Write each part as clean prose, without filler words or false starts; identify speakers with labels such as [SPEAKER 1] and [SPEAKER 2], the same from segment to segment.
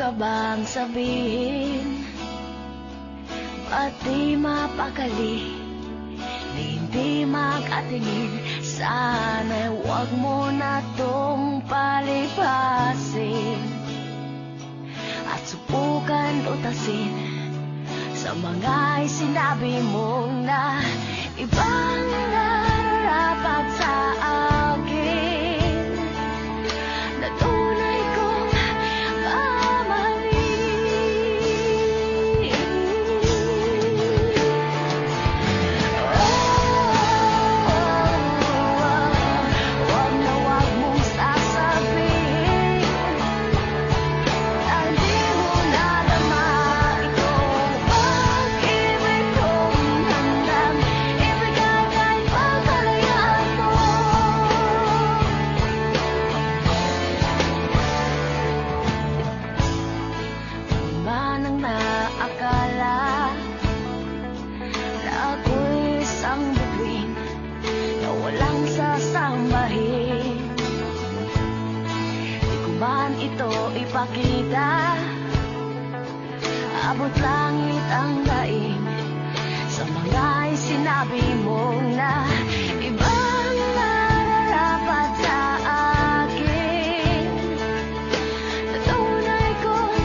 [SPEAKER 1] ka bang sabihin? Ba't di mapakali? Hindi mag-atingin. Sana'y huwag mo na tong palipasin at subukan utasin sa mga sinabi mong na ibang nararapat sa akin na tunay kong mamahalin. Wag na wag mong sasabihin na hindi mo nadama itong pag-ibig kong handang ibigay kahit pagkalayaan mo. Di ba nang naakala na ako'y isang bituin na walang sasambahin? Di ko man ito ipakita, abot langit ang daing sa mga sinabi mong na ibang nararapat sa akin na tunay kong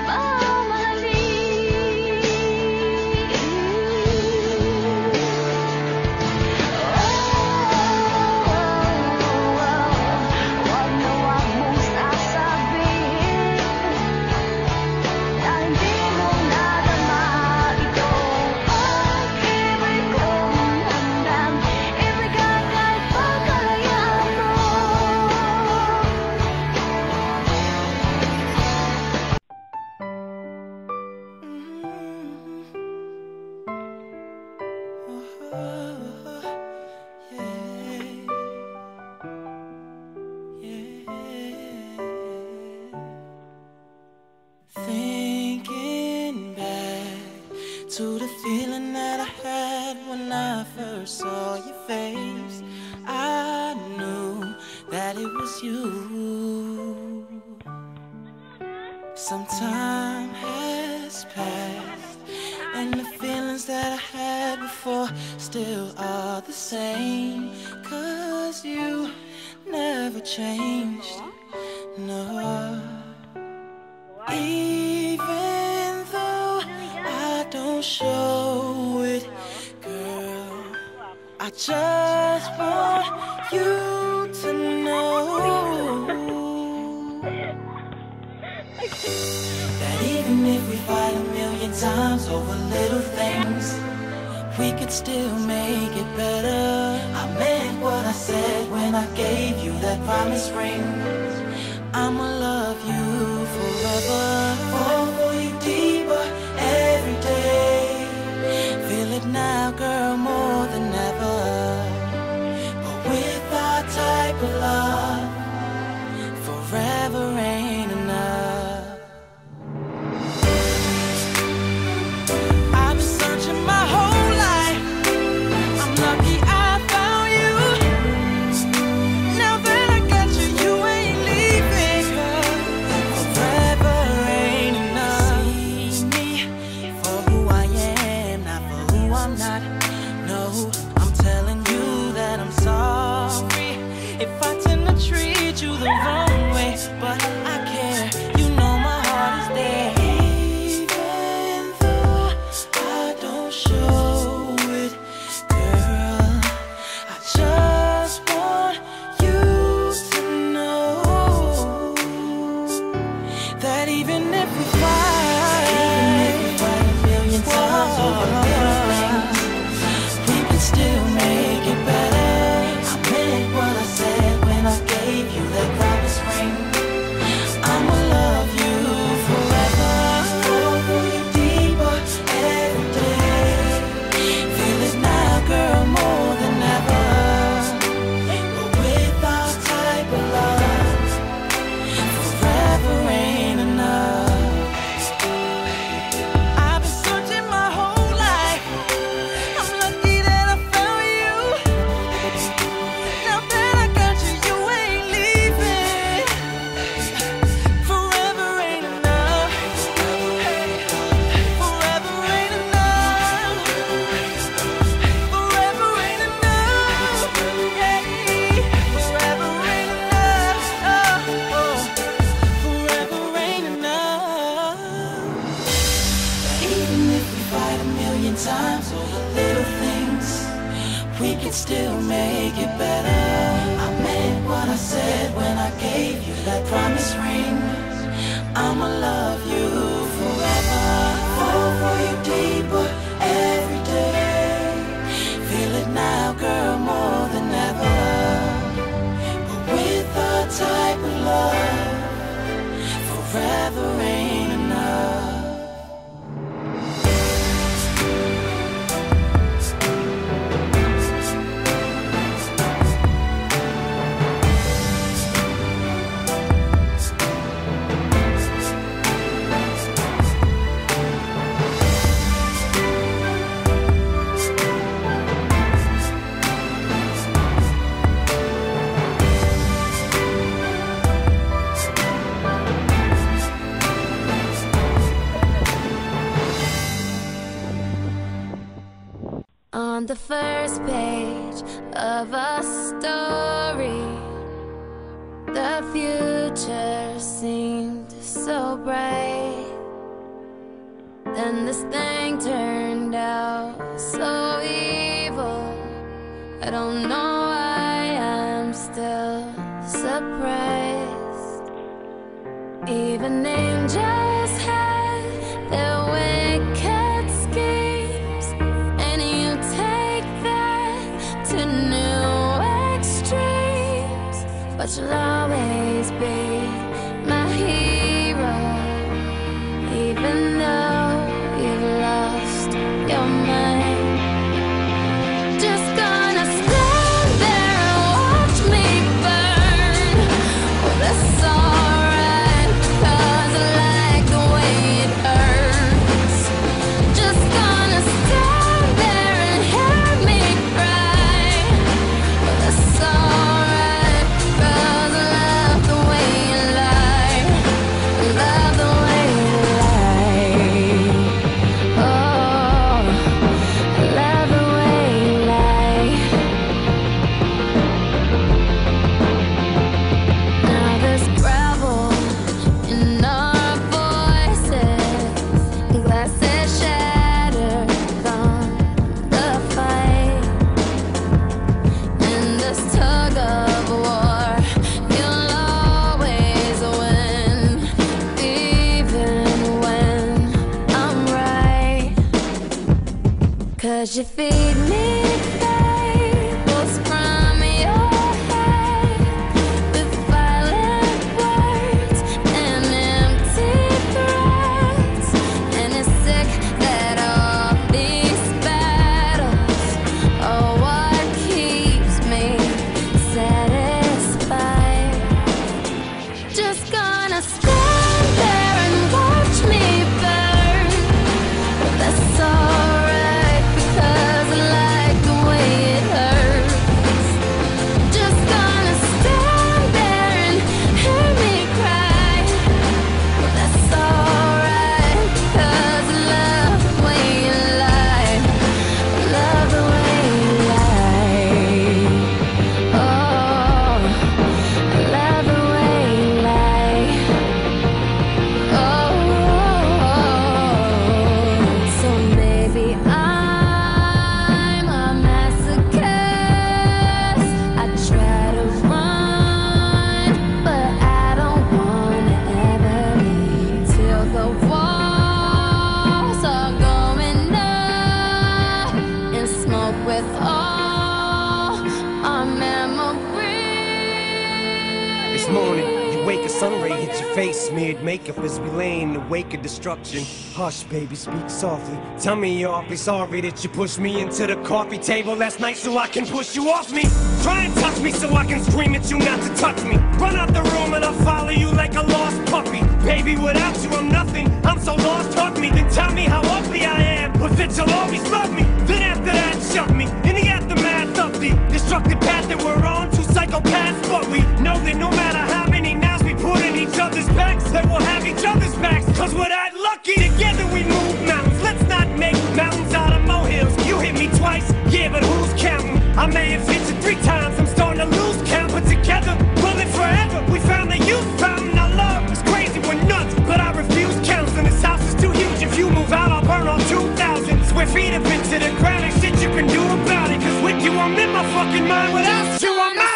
[SPEAKER 1] mamahalin. Wag na wag mong sasabihin na hindi mo nadama itong pag-ibig kong handang ibigay kahit pagkalayaan mo.
[SPEAKER 2] Thinking back to the feeling that I had when I first saw your face, I knew that it was you. Some time has passed, and the feelings that I had before still are the same, 'cause you never changed, no. Even though I don't show it, girl, I just want you to know that even if we fight a million times over little things, we could still make it better. I meant what I said when I gave you that promise ring. I'ma love you forever, fall for you deeper every day. Feel it now, girl, more than ever. But with our type of love, forever ain't enough. I've been searching my whole life, I'm lucky I found you. Now that I got you, you ain't leaving, girl. Forever I gave you that promise ring. I'ma love you forever, fall for you deeper every day. Feel it now, girl, more than ever. But with the type of love, forever ain't enough.
[SPEAKER 1] On the first page of a story, the future seemed so bright. Then this thing turned out so evil. I don't know why I'm still surprised. Even angels had their wicked schemes, and you take that to new extremes. But you'll always be my hero, even though you've lost your mind. Just gonna stand there and watch me burn. Well, that's alright, 'cause I like the way it hurts. Just gonna stand there and hear me cry. Well, that's alright, 'cause I love the way you lie. I love the way you lie. Oh, I love the way you lie. Now there's gravel in our voices, glasses shattered from the fight. In this tug of war, you'll always win, even when I'm right. 'Cause you feed me fables from your head, with violent words and empty threats. And it's sick that all these battles are what keeps me satisfied. Just gonna stand there and watch me burn. But that's alright, because I like the way it hurts. Just gonna stand there and hear me cry. But that's alright, because I love the way you lie. I love the way you lie. Oh, I love the way you lie. Oh, so maybe I'm a masochist. I try to run, but I don't wanna ever leave till the walls are going up in smoke with all our memories.
[SPEAKER 3] This morning, you wake, a sun ray hits your face, smeared makeup as we lay in the wake of destruction. Hush, baby, speak softly. Tell me you're awfully sorry that you pushed me into the coffee table last night so I can push you off me. Try and touch me so I can scream at you not to touch me. Run out the room and I'll follow you like a lost puppy. Baby, without you I'm nothing. I'm so lost, hug me. Then tell me how ugly I am, but that you'll always love me. Then after that, shut me. In the aftermath of the destructive path that we're on, two psychopaths, but we know that no matter how many knives we put in each other's backs, that we'll have each other's backs. 'Cause we're that lucky, together we move mountains. Let's not make mountains out of molehills. You hit me twice, yeah, but who's counting? I may have hit you 3 times, I'm starting to lose count. But together, we'll live forever. We found the youth fountain. Our love is crazy, we're nuts, but I refuse counseling. This house is too huge, if you move out, I'll burn all 2,000 square feet of it to the ground. Ain't shit you can do about it, 'cause with you I'm in my fucking mind, without you I'm out.